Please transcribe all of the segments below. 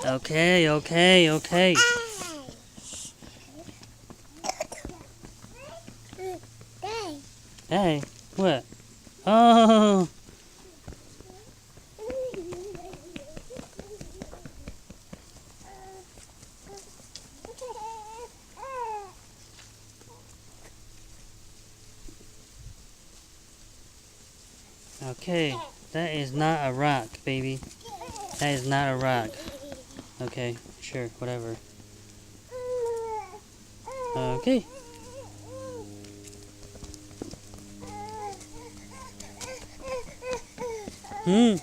Okay, okay, okay. Hey, what? Oh, okay. That is not a rock, baby. That is not a rock. Okay, sure, whatever. Okay. Hmm.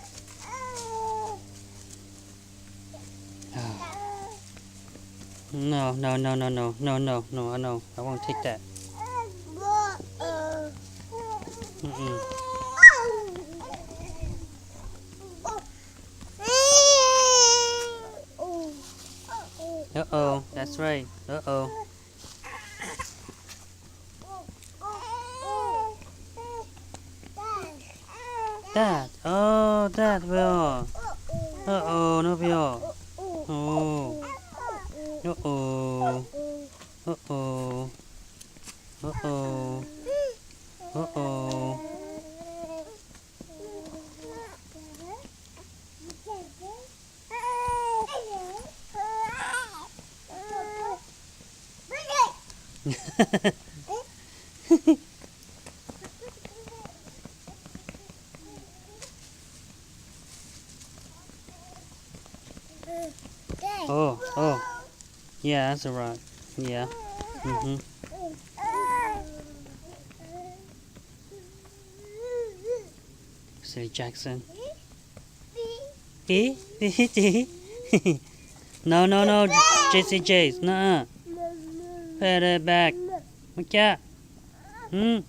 No, no, no, no, no, no, no, no, no. I won't take that. Mm-mm. Uh-oh, that's right. Uh-oh. Dad. Oh, Dad, will. Uh-oh, no will. Oh. Uh-oh. Uh-oh. Uh-oh. Uh-oh. Oh, oh. Yeah, that's a rock. Yeah. Mm-hmm. Silly Jackson. No, no, no. JCJ's. Nuh-uh. Put it back. What's that? Hmm?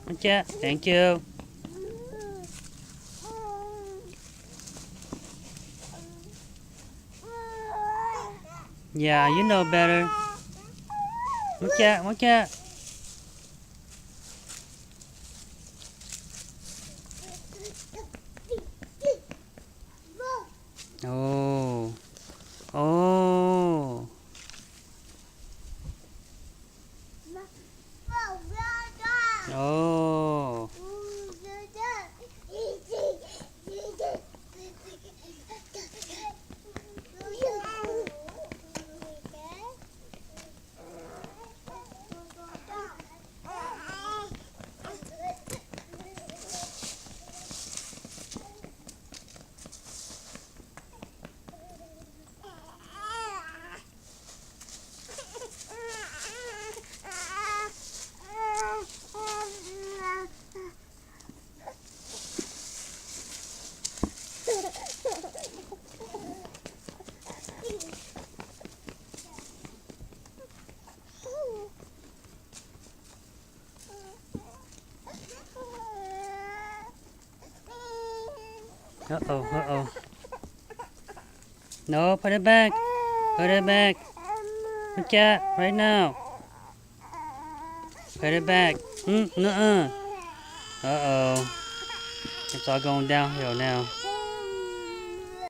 What's that? Thank you. Yeah, you know better. What's that? What's that? Oh. Oh. Oh. Uh-oh, uh-oh. No, put it back. Put it back. What's that? Right now. Put it back. Nuh-uh. Uh-oh. It's all going downhill now.